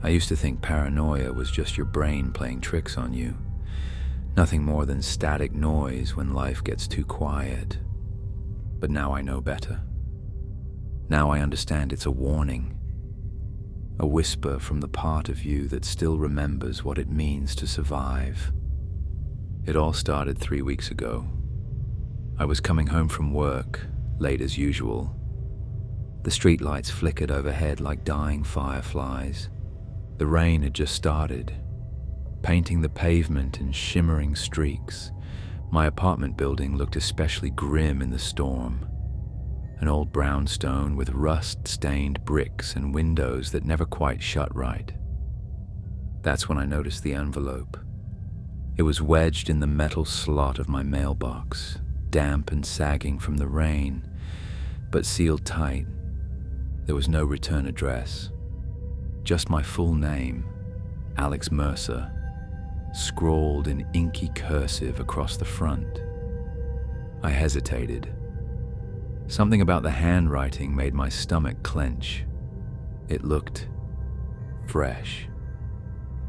I used to think paranoia was just your brain playing tricks on you. Nothing more than static noise when life gets too quiet. But now I know better. Now I understand it's a warning. A whisper from the part of you that still remembers what it means to survive. It all started 3 weeks ago. I was coming home from work, late as usual. The streetlights flickered overhead like dying fireflies. The rain had just started, painting the pavement in shimmering streaks. My apartment building looked especially grim in the storm. An old brownstone with rust-stained bricks and windows that never quite shut right. That's when I noticed the envelope. It was wedged in the metal slot of my mailbox, damp and sagging from the rain, but sealed tight. There was no return address. Just my full name, Alex Mercer, scrawled in inky cursive across the front. I hesitated. Something about the handwriting made my stomach clench. It looked fresh,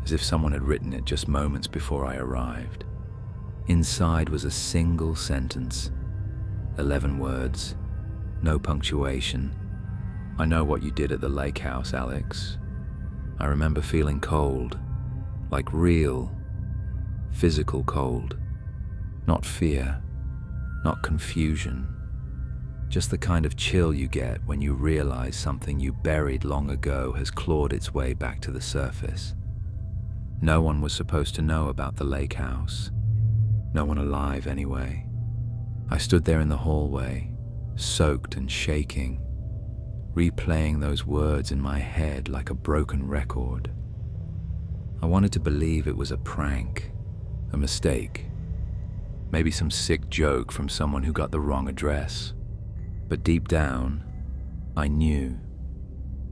as if someone had written it just moments before I arrived. Inside was a single sentence, 11 words, no punctuation. I know what you did at the lake house, Alex. I remember feeling cold, like real, physical cold. Not fear, not confusion. Just the kind of chill you get when you realize something you buried long ago has clawed its way back to the surface. No one was supposed to know about the lake house. No one alive, anyway. I stood there in the hallway, soaked and shaking, replaying those words in my head like a broken record. I wanted to believe it was a prank, a mistake, maybe some sick joke from someone who got the wrong address. But deep down, I knew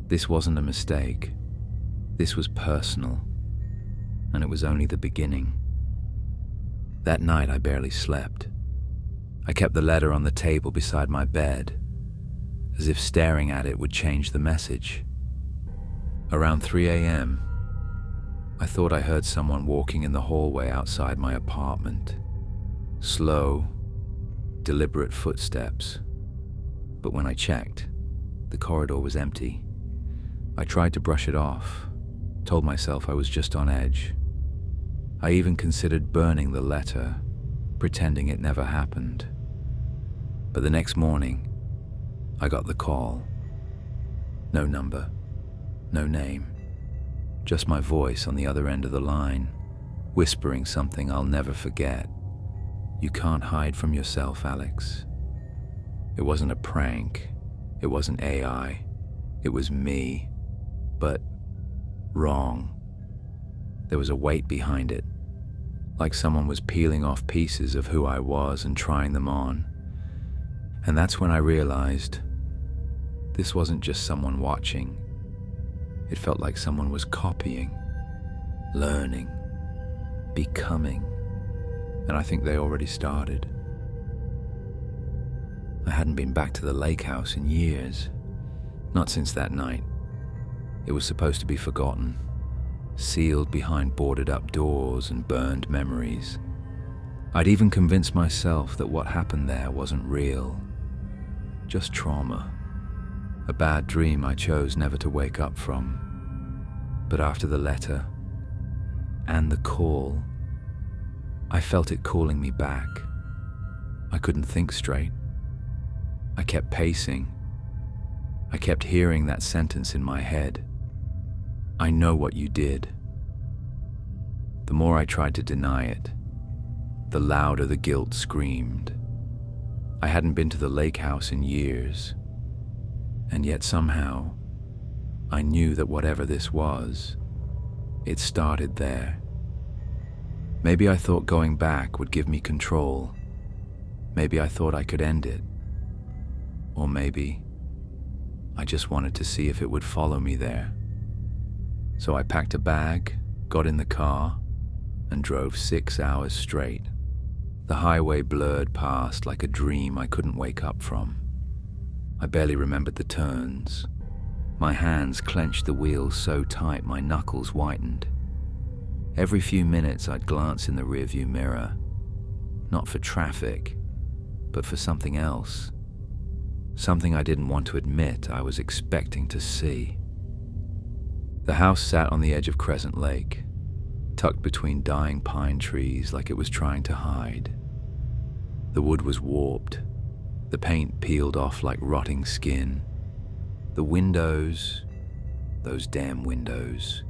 this wasn't a mistake. This was personal, and it was only the beginning. That night, I barely slept. I kept the letter on the table beside my bed, as if staring at it would change the message. Around 3 a.m., I thought I heard someone walking in the hallway outside my apartment. Slow, deliberate footsteps. But when I checked, the corridor was empty. I tried to brush it off, told myself I was just on edge. I even considered burning the letter, pretending it never happened. But the next morning, I got the call. No number, no name, just my voice on the other end of the line, whispering something I'll never forget. You can't hide from yourself, Alex. It wasn't a prank. It wasn't AI. It was me. But wrong. There was a weight behind it, like someone was peeling off pieces of who I was and trying them on. And that's when I realized this wasn't just someone watching. It felt like someone was copying, learning, becoming. And I think they already started. I hadn't been back to the lake house in years. Not since that night. It was supposed to be forgotten, sealed behind boarded up doors and burned memories. I'd even convinced myself that what happened there wasn't real, just trauma. A bad dream I chose never to wake up from. But after the letter and the call, I felt it calling me back. I couldn't think straight. I kept pacing. I kept hearing that sentence in my head. I know what you did. The more I tried to deny it, the louder the guilt screamed. I hadn't been to the lake house in years, and yet somehow, I knew that whatever this was, it started there. Maybe I thought going back would give me control. Maybe I thought I could end it. Or maybe I just wanted to see if it would follow me there. So I packed a bag, got in the car, and drove 6 hours straight. The highway blurred past like a dream I couldn't wake up from. I barely remembered the turns, My hands clenched the wheel so tight my knuckles whitened. Every few minutes I'd glance in the rearview mirror, not for traffic, but for something else. Something I didn't want to admit I was expecting to see. The house sat on the edge of Crescent Lake, tucked between dying pine trees like it was trying to hide. The wood was warped, the paint peeled off like rotting skin. The windows, those damn windows,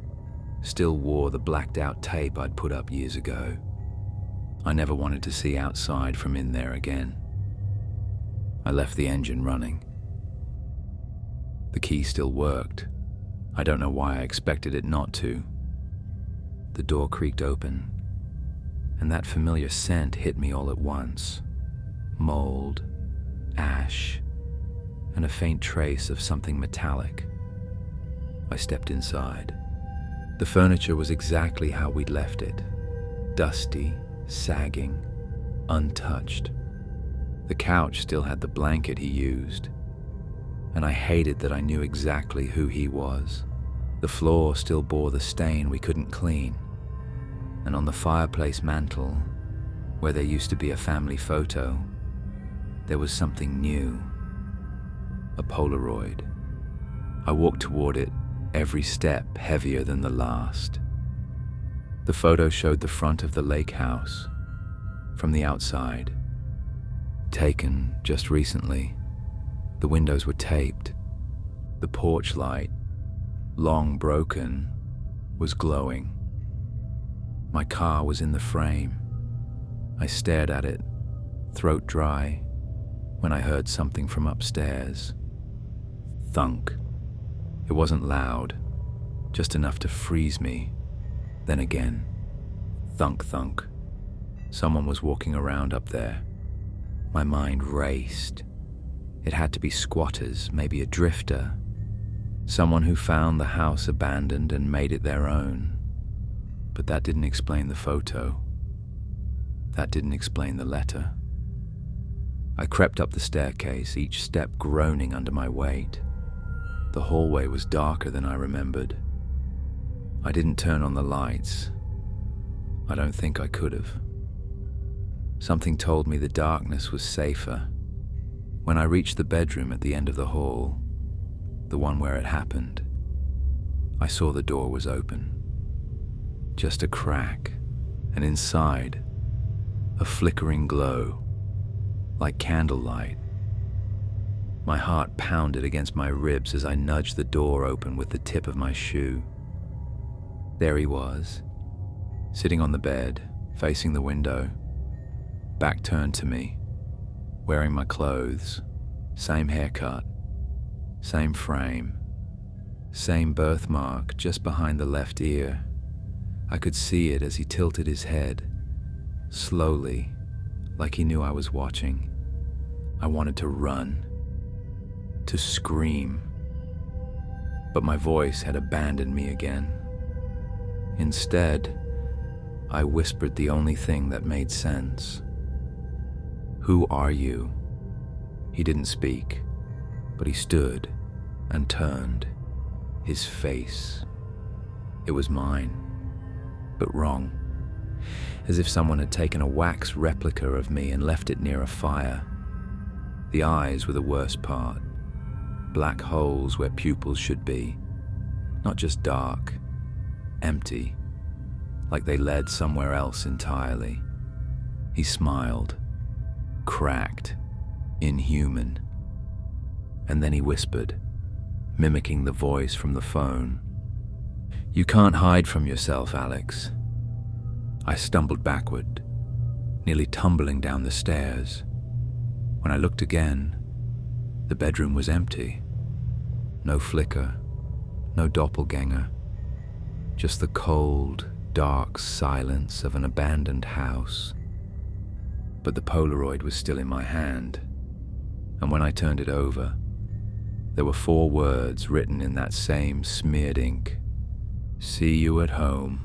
still wore the blacked out tape I'd put up years ago. I never wanted to see outside from in there again. I left the engine running. The key still worked. I don't know why I expected it not to. The door creaked open, and that familiar scent hit me all at once. Mold, ash, and a faint trace of something metallic. I stepped inside. The furniture was exactly how we'd left it. Dusty, sagging, untouched. The couch still had the blanket he used, and I hated that I knew exactly who he was. The floor still bore the stain we couldn't clean, and on the fireplace mantel, where there used to be a family photo, there was something new. A Polaroid. I walked toward it, every step heavier than the last. The photo showed the front of the lake house, from the outside. Taken just recently. The windows were taped. The porch light, long broken, was glowing. My car was in the frame. I stared at it, throat dry, when I heard something from upstairs. Thunk. It wasn't loud, just enough to freeze me. Then again, thunk thunk. Someone was walking around up there. My mind raced. It had to be squatters, maybe a drifter. Someone who found the house abandoned and made it their own. But that didn't explain the photo. That didn't explain the letter. I crept up the staircase, each step groaning under my weight. The hallway was darker than I remembered. I didn't turn on the lights. I don't think I could have. Something told me the darkness was safer. When I reached the bedroom at the end of the hall, the one where it happened, I saw the door was open. Just a crack, and inside, a flickering glow, like candlelight. My heart pounded against my ribs as I nudged the door open with the tip of my shoe. There he was, sitting on the bed, facing the window, back turned to me, wearing my clothes, same haircut, same frame, same birthmark just behind the left ear. I could see it as he tilted his head, slowly, like he knew I was watching. I wanted to run, to scream, but my voice had abandoned me again. Instead, I whispered the only thing that made sense. "Who are you?" He didn't speak, but he stood and turned, his face. It was mine, but wrong, as if someone had taken a wax replica of me and left it near a fire. The eyes were the worst part, black holes where pupils should be, not just dark, empty, like they led somewhere else entirely. He smiled, cracked, inhuman, and then he whispered, mimicking the voice from the phone, "You can't hide from yourself, Alex." I stumbled backward, nearly tumbling down the stairs. When I looked again, the bedroom was empty. No flicker, no doppelganger, just the cold, dark silence of an abandoned house. But the Polaroid was still in my hand, and when I turned it over, there were 4 words written in that same smeared ink: "See you at home."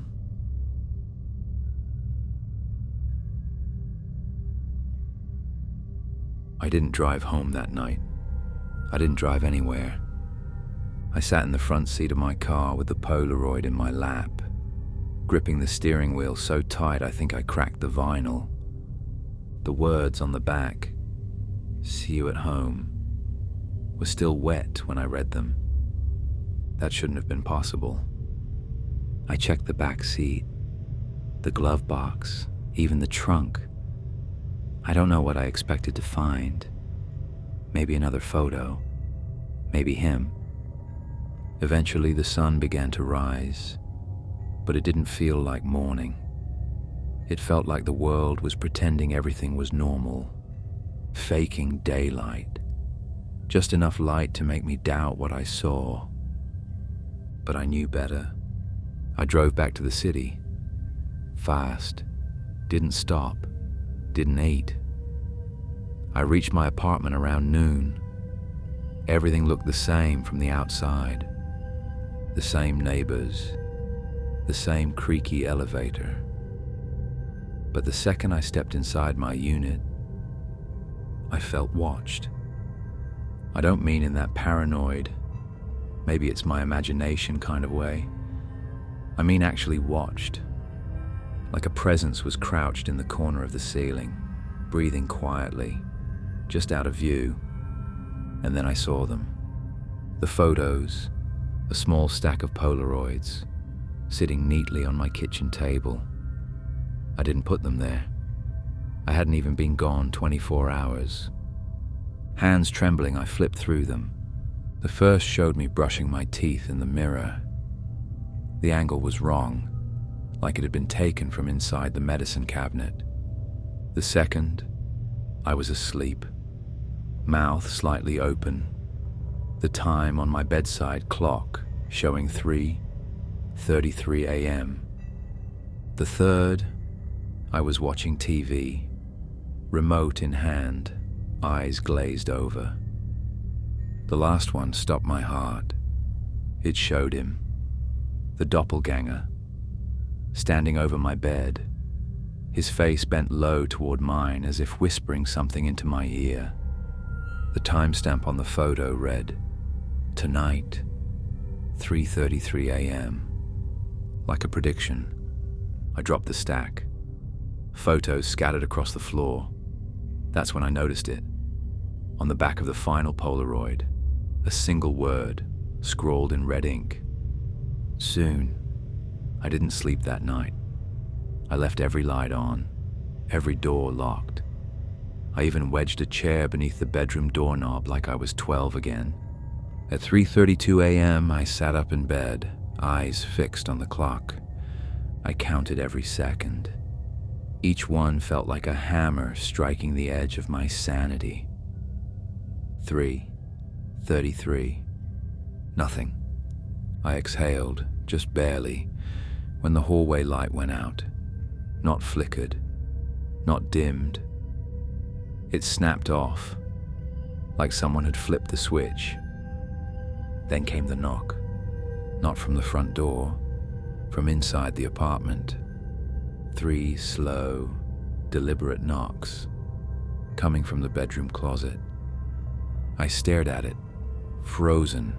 I didn't drive home that night. I didn't drive anywhere. I sat in the front seat of my car with the Polaroid in my lap, gripping the steering wheel so tight I think I cracked the vinyl. The words on the back, "See you at home," were still wet when I read them. That shouldn't have been possible. I checked the back seat, the glove box, even the trunk. I don't know what I expected to find. Maybe another photo, maybe him. Eventually the sun began to rise, but it didn't feel like morning. It felt like the world was pretending everything was normal, faking daylight, just enough light to make me doubt what I saw. But I knew better. I drove back to the city, fast, didn't stop, didn't eat. I reached my apartment around noon. Everything looked the same from the outside. The same neighbors, the same creaky elevator. But the second I stepped inside my unit, I felt watched. I don't mean in that paranoid, maybe it's my imagination kind of way. I mean actually watched. Like a presence was crouched in the corner of the ceiling, breathing quietly, just out of view. And then I saw them. The photos, a small stack of Polaroids, sitting neatly on my kitchen table. I didn't put them there. I hadn't even been gone 24 hours. Hands trembling, I flipped through them. The first showed me brushing my teeth in the mirror. The angle was wrong, like it had been taken from inside the medicine cabinet. The second, I was asleep, mouth slightly open, the time on my bedside clock showing 3:33 a.m. The third, I was watching TV, remote in hand, eyes glazed over. The last one stopped my heart. It showed him, the doppelganger, standing over my bed, his face bent low toward mine as if whispering something into my ear. The timestamp on the photo read, "Tonight, 3:33 a.m. Like a prediction, I dropped the stack. Photos scattered across the floor. That's when I noticed it. On the back of the final Polaroid, a single word scrawled in red ink. Soon. I didn't sleep that night. I left every light on, every door locked. I even wedged a chair beneath the bedroom doorknob like I was 12 again. At 3:32 a.m., I sat up in bed, eyes fixed on the clock. I counted every second. Each one felt like a hammer striking the edge of my sanity. 3:33. Nothing. I exhaled, just barely, when the hallway light went out. Not flickered, not dimmed. It snapped off, like someone had flipped the switch. Then came the knock, not from the front door, from inside the apartment. 3 slow, deliberate knocks, coming from the bedroom closet. I stared at it, frozen.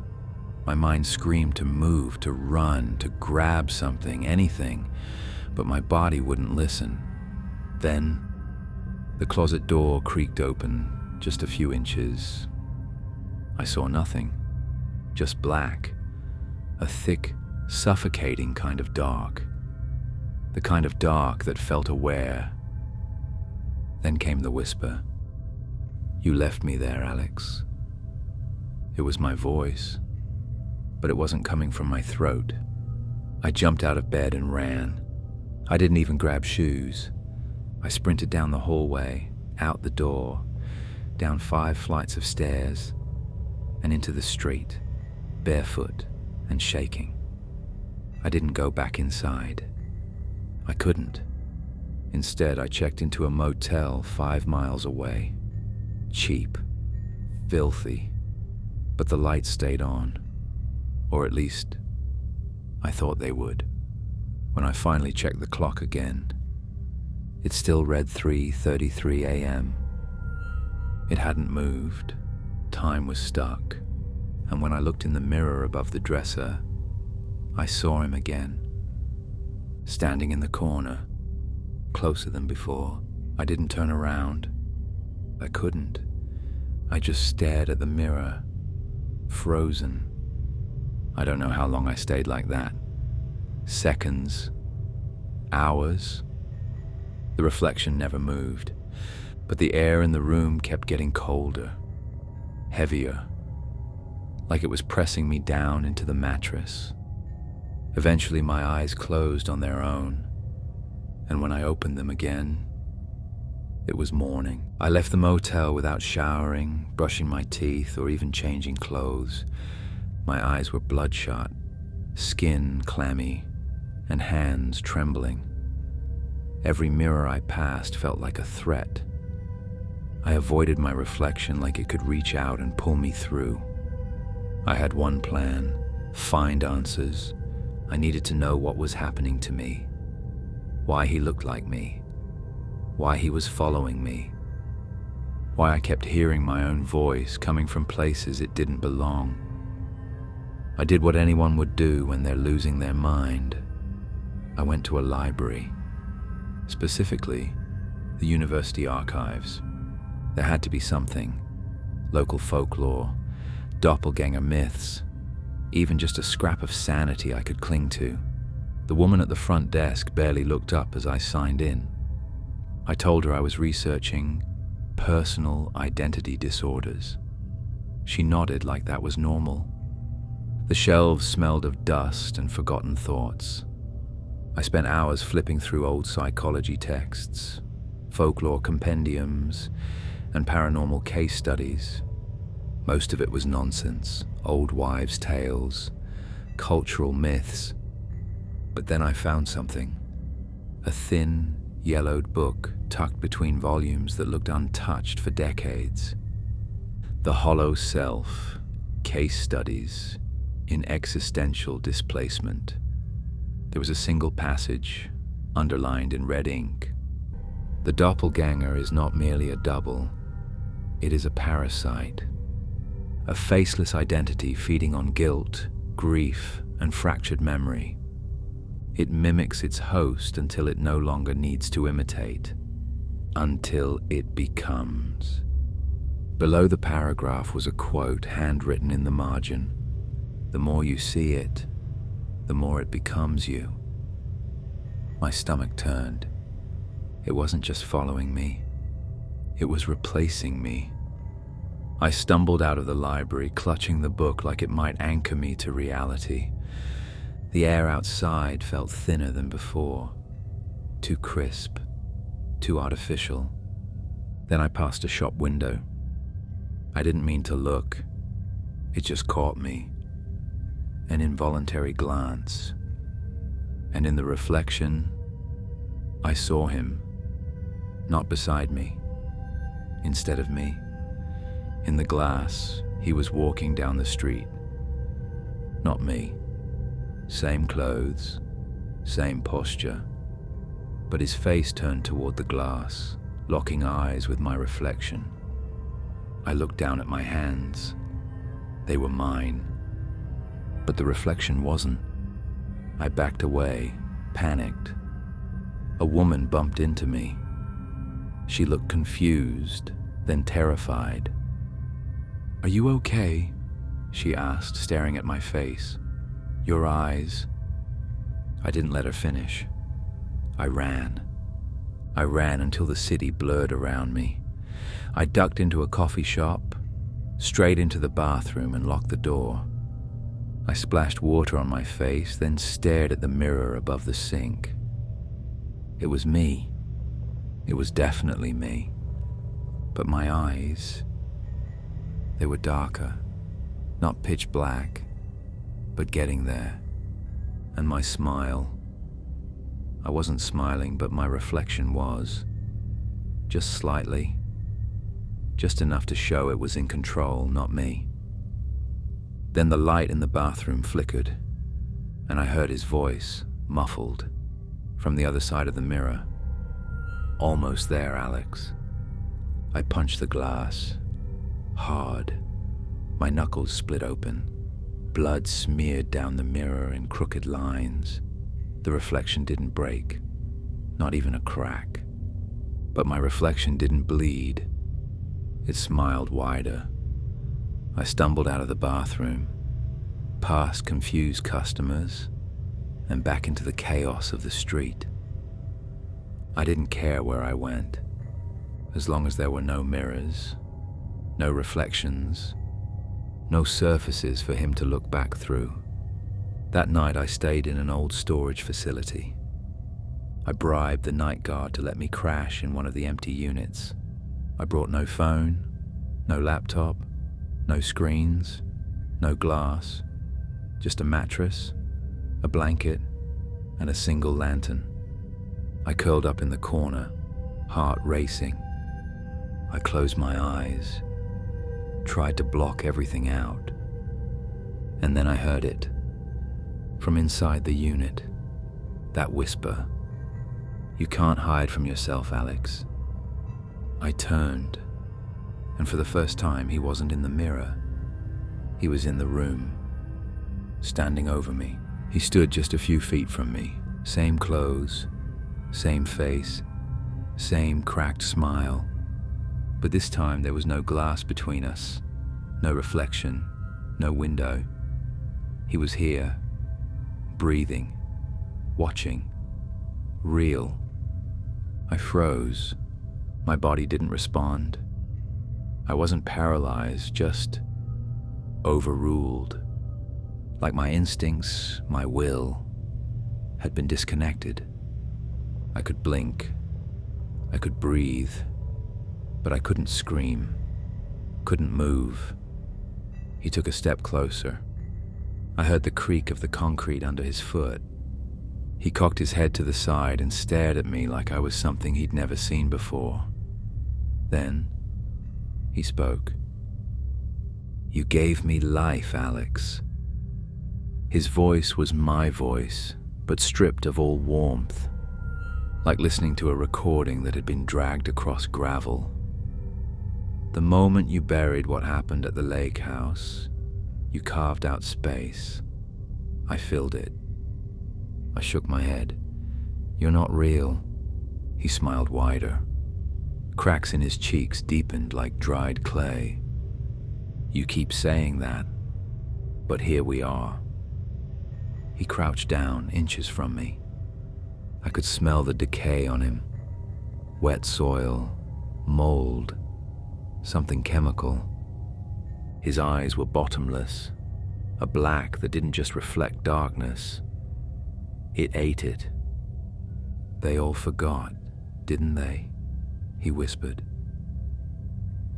My mind screamed to move, to run, to grab something, anything, but my body wouldn't listen. Then, the closet door creaked open, just a few inches. I saw nothing, just black, a thick, suffocating kind of dark. The kind of dark that felt aware. Then came the whisper. You left me there, Alex. It was my voice, but it wasn't coming from my throat. I jumped out of bed and ran. I didn't even grab shoes. I sprinted down the hallway, out the door, down 5 flights of stairs, and into the street, barefoot and shaking. I didn't go back inside. I couldn't. Instead, I checked into a motel 5 miles away. Cheap, filthy, but the lights stayed on. Or at least, I thought they would. When I finally checked the clock again, it still read 3:33 a.m. It hadn't moved. Time was stuck. and when I looked in the mirror above the dresser, I saw him again, standing in the corner, closer than before. I didn't turn around. I couldn't. I just stared at the mirror, frozen. I don't know how long I stayed like that. Seconds, hours. The reflection never moved, but the air in the room kept getting colder, heavier, like it was pressing me down into the mattress. Eventually my eyes closed on their own, and when I opened them again, it was morning. I left the motel without showering, brushing my teeth, or even changing clothes. My eyes were bloodshot, skin clammy, and hands trembling. Every mirror I passed felt like a threat. I avoided my reflection like it could reach out and pull me through. I had one plan: find answers. I needed to know what was happening to me, why he looked like me, why he was following me, why I kept hearing my own voice coming from places it didn't belong. I did what anyone would do when they're losing their mind. I went to a library, specifically the university archives. There had to be something: local folklore, doppelganger myths, even just a scrap of sanity I could cling to. The woman at the front desk barely looked up as I signed in. I told her I was researching personal identity disorders. She nodded like that was normal. The shelves smelled of dust and forgotten thoughts. I spent hours flipping through old psychology texts, folklore compendiums, and paranormal case studies. Most of it was nonsense, old wives' tales, cultural myths. But then I found something. A thin, yellowed book tucked between volumes that looked untouched for decades. The Hollow Self, Case Studies in Existential Displacement. There was a single passage, underlined in red ink. The doppelganger is not merely a double, it is a parasite. A faceless identity feeding on guilt, grief, and fractured memory. It mimics its host until it no longer needs to imitate. Until it becomes. Below the paragraph was a quote handwritten in the margin. The more you see it, the more it becomes you. My stomach turned. It wasn't just following me. It was replacing me. I stumbled out of the library, clutching the book like it might anchor me to reality. The air outside felt thinner than before, too crisp, too artificial. Then I passed a shop window. I didn't mean to look. It just caught me. An involuntary glance. And in the reflection, I saw him, not beside me, instead of me. In the glass, he was walking down the street. Not me. Same clothes, same posture, but his face turned toward the glass, locking eyes with my reflection. I looked down at my hands. They were mine, but the reflection wasn't. I backed away, panicked. A woman bumped into me. She looked confused, then terrified. "Are you okay?" she asked, staring at my face. "Your eyes." I didn't let her finish. I ran. I ran until the city blurred around me. I ducked into a coffee shop, straight into the bathroom and locked the door. I splashed water on my face, then stared at the mirror above the sink. It was me. It was definitely me. But my eyes, they were darker, not pitch black, but getting there. And my smile, I wasn't smiling, but my reflection was. Just slightly. Just enough to show it was in control, not me. Then the light in the bathroom flickered, and I heard his voice, muffled, from the other side of the mirror. "Almost there, Alex." I punched the glass, hard. My knuckles split open. Blood smeared down the mirror in crooked lines. The reflection didn't break, not even a crack. But my reflection didn't bleed. It smiled wider. I stumbled out of the bathroom, past confused customers, and back into the chaos of the street. I didn't care where I went, as long as there were no mirrors, no reflections, no surfaces for him to look back through. That night I stayed in an old storage facility. I bribed the night guard to let me crash in one of the empty units. I brought no phone, no laptop, no screens, no glass, just a mattress, a blanket, and a single lantern. I curled up in the corner, heart racing. I closed my eyes, tried to block everything out. And then I heard it. From inside the unit, that whisper, "You can't hide from yourself, Alex." I turned, and for the first time he wasn't in the mirror. He was in the room, standing over me. He stood just a few feet from me, same clothes, same face, same cracked smile. But this time there was no glass between us, no reflection, no window. He was here, breathing, watching, real. I froze. My body didn't respond. I wasn't paralyzed, just overruled. Like my instincts, my will, had been disconnected. I could blink, I could breathe, but I couldn't scream, couldn't move. He took a step closer. I heard the creak of the concrete under his foot. He cocked his head to the side and stared at me like I was something he'd never seen before. Then, he spoke. "You gave me life, Alex." His voice was my voice, but stripped of all warmth, like listening to a recording that had been dragged across gravel. "The moment you buried what happened at the lake house, you carved out space. I filled it." I shook my head. "You're not real." He smiled wider. Cracks in his cheeks deepened like dried clay. "You keep saying that, but here we are." He crouched down inches from me. I could smell the decay on him. Wet soil, mold, something chemical. His eyes were bottomless, a black that didn't just reflect darkness. It ate it. "They all forgot, didn't they?" he whispered.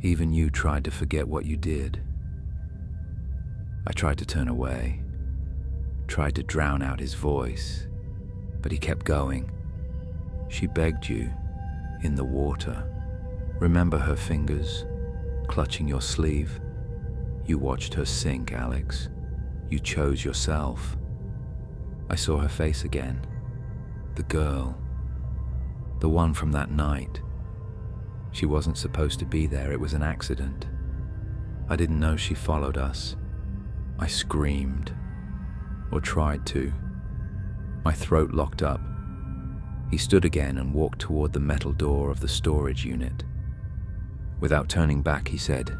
"Even you tried to forget what you did." I tried to turn away, tried to drown out his voice, but he kept going. "She begged you, in the water. Remember her fingers, clutching your sleeve? You watched her sink, Alex. You chose yourself." I saw her face again. The girl. The one from that night. She wasn't supposed to be there. It was an accident. I didn't know she followed us. I screamed, or tried to. My throat locked up. He stood again and walked toward the metal door of the storage unit. Without turning back, he said,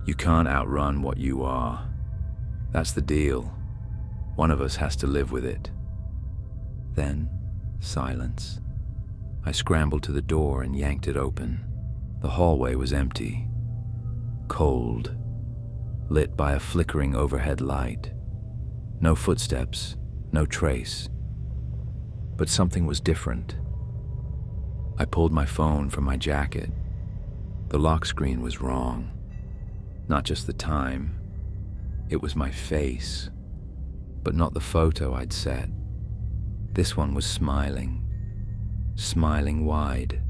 "You can't outrun what you are. That's the deal. One of us has to live with it." Then, silence. I scrambled to the door and yanked it open. The hallway was empty, cold, lit by a flickering overhead light. No footsteps, no trace. But something was different. I pulled my phone from my jacket. The lock screen was wrong. Not just the time. It was my face, but not the photo I'd set. This one was smiling wide.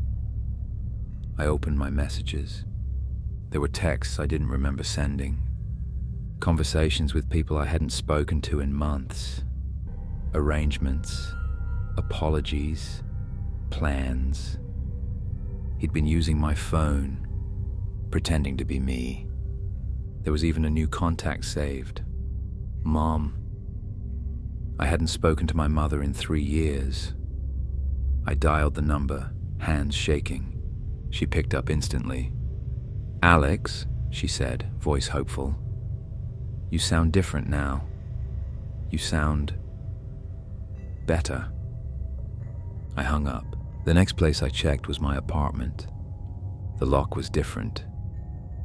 I opened my messages. There were texts I didn't remember sending. Conversations with people I hadn't spoken to in months. Arrangements, apologies, plans. He'd been using my phone, pretending to be me. There was even a new contact saved. Mom. I hadn't spoken to my mother in 3 years. I dialed the number, hands shaking. She picked up instantly. "Alex," she said, voice hopeful. "You sound different now. You sound better." I hung up. The next place I checked was my apartment. The lock was different.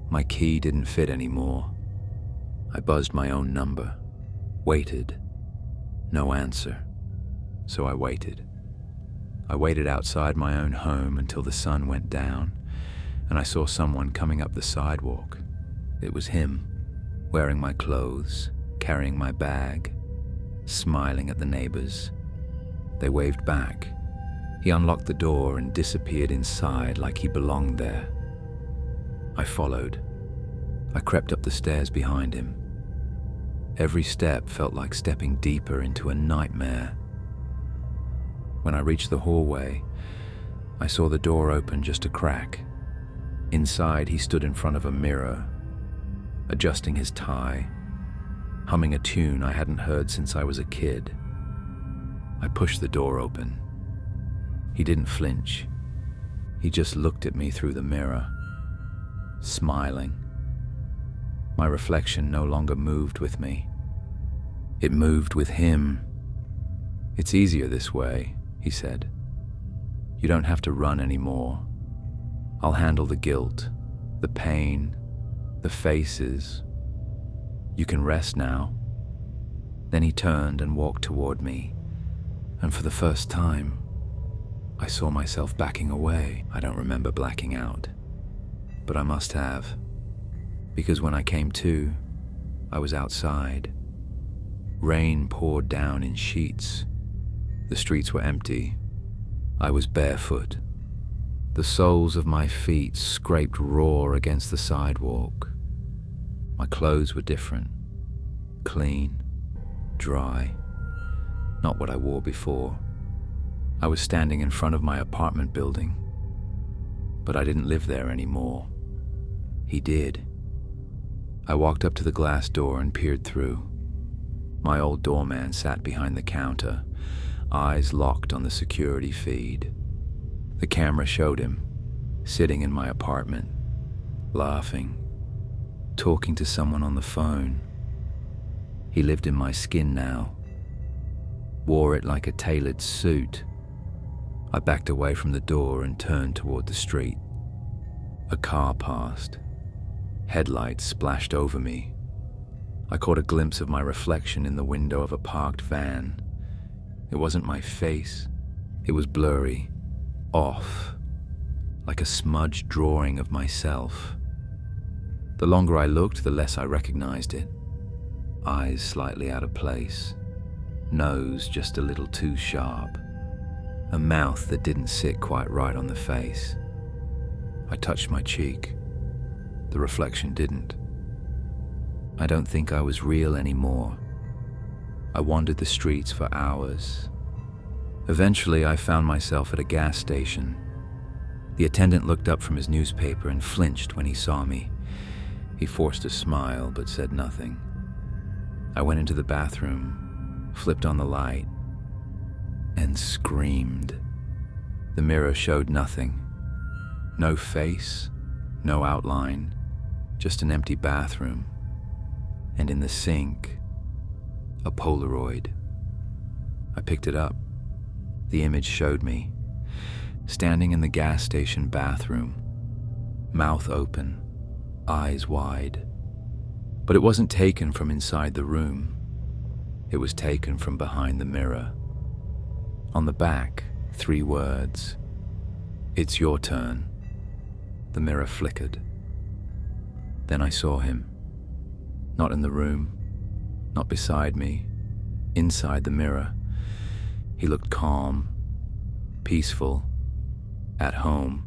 My key didn't fit anymore. I buzzed my own number, waited. No answer. So I waited. I waited outside my own home until the sun went down, and I saw someone coming up the sidewalk. It was him, wearing my clothes, carrying my bag, smiling at the neighbors. They waved back. He unlocked the door and disappeared inside like he belonged there. I followed. I crept up the stairs behind him. Every step felt like stepping deeper into a nightmare. When I reached the hallway, I saw the door open just a crack. Inside, he stood in front of a mirror, adjusting his tie, humming a tune I hadn't heard since I was a kid. I pushed the door open. He didn't flinch. He just looked at me through the mirror, smiling. My reflection no longer moved with me. It moved with him. "It's easier this way," he said. "You don't have to run anymore. I'll handle the guilt, the pain, the faces. You can rest now." Then he turned and walked toward me, and for the first time, I saw myself backing away. I don't remember blacking out, but I must have, because when I came to, I was outside. Rain poured down in sheets. The streets were empty. I was barefoot. The soles of my feet scraped raw against the sidewalk. My clothes were different, clean, dry, not what I wore before. I was standing in front of my apartment building, but I didn't live there anymore. He did. I walked up to the glass door and peered through. My old doorman sat behind the counter, eyes locked on the security feed. The camera showed him, sitting in my apartment, laughing, talking to someone on the phone. He lived in my skin now, wore it like a tailored suit. I backed away from the door and turned toward the street. A car passed. Headlights splashed over me. I caught a glimpse of my reflection in the window of a parked van. It wasn't my face. It was blurry, off, like a smudged drawing of myself. The longer I looked, the less I recognized it. Eyes slightly out of place, nose just a little too sharp, a mouth that didn't sit quite right on the face. I touched my cheek. The reflection didn't. I don't think I was real anymore. I wandered the streets for hours. Eventually, I found myself at a gas station. The attendant looked up from his newspaper and flinched when he saw me. He forced a smile but said nothing. I went into the bathroom, flipped on the light, and screamed. The mirror showed nothing. No face, no outline, just an empty bathroom. And in the sink, a Polaroid. I picked it up. The image showed me, standing in the gas station bathroom, mouth open, eyes wide. But it wasn't taken from inside the room. It was taken from behind the mirror. On the back, 3 words. "It's your turn." The mirror flickered. Then I saw him. Not in the room, not beside me, inside the mirror. He looked calm, peaceful, at home.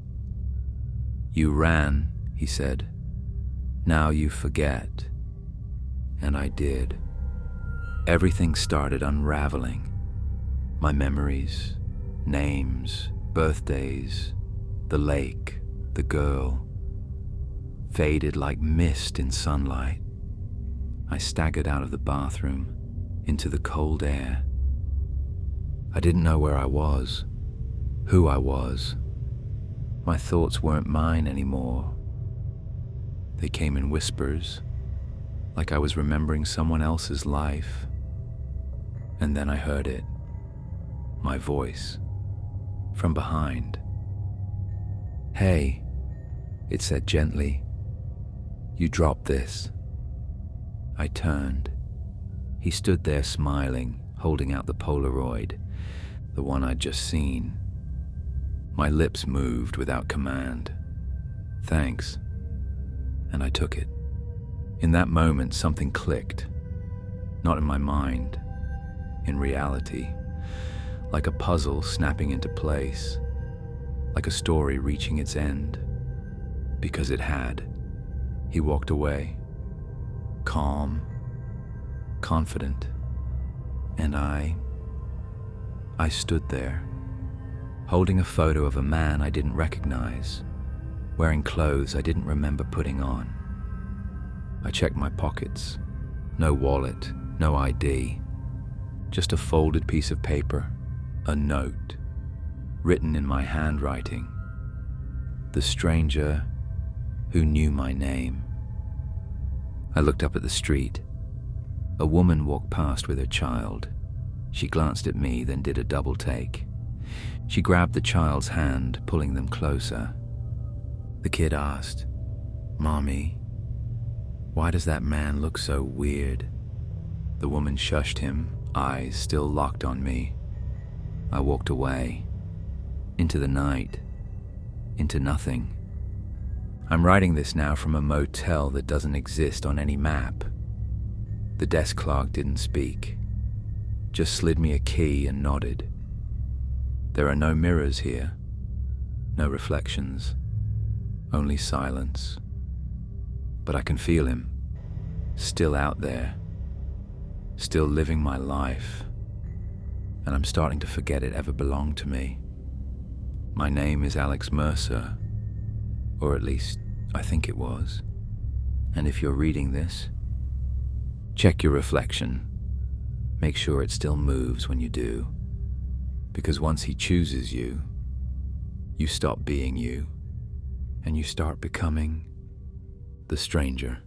"You ran," he said. "Now you forget." And I did. Everything started unraveling. My memories, names, birthdays, the lake, the girl, faded like mist in sunlight. I staggered out of the bathroom, into the cold air. I didn't know where I was, who I was. My thoughts weren't mine anymore. They came in whispers, like I was remembering someone else's life. And then I heard it, my voice, from behind. "Hey," it said gently, "you dropped this." I turned. He stood there smiling, holding out the Polaroid, the one I'd just seen. My lips moved without command. "Thanks." And I took it. In that moment, something clicked. Not in my mind, in reality. Like a puzzle snapping into place. Like a story reaching its end. Because it had. He walked away. Calm. Confident. And I stood there, holding a photo of a man I didn't recognize, wearing clothes I didn't remember putting on. I checked my pockets. No wallet, no ID. Just a folded piece of paper, a note, written in my handwriting. The stranger who knew my name. I looked up at the street. A woman walked past with her child. She glanced at me, then did a double take. She grabbed the child's hand, pulling them closer. The kid asked, "Mommy, why does that man look so weird?" The woman shushed him, eyes still locked on me. I walked away, into the night, into nothing. I'm writing this now from a motel that doesn't exist on any map. The desk clerk didn't speak, just slid me a key and nodded. There are no mirrors here, no reflections, only silence. But I can feel him, still out there, still living my life, and I'm starting to forget it ever belonged to me. My name is Alex Mercer, or at least I think it was. And if you're reading this, check your reflection. Make sure it still moves when you do. Because once he chooses you, you stop being you, and you start becoming the stranger.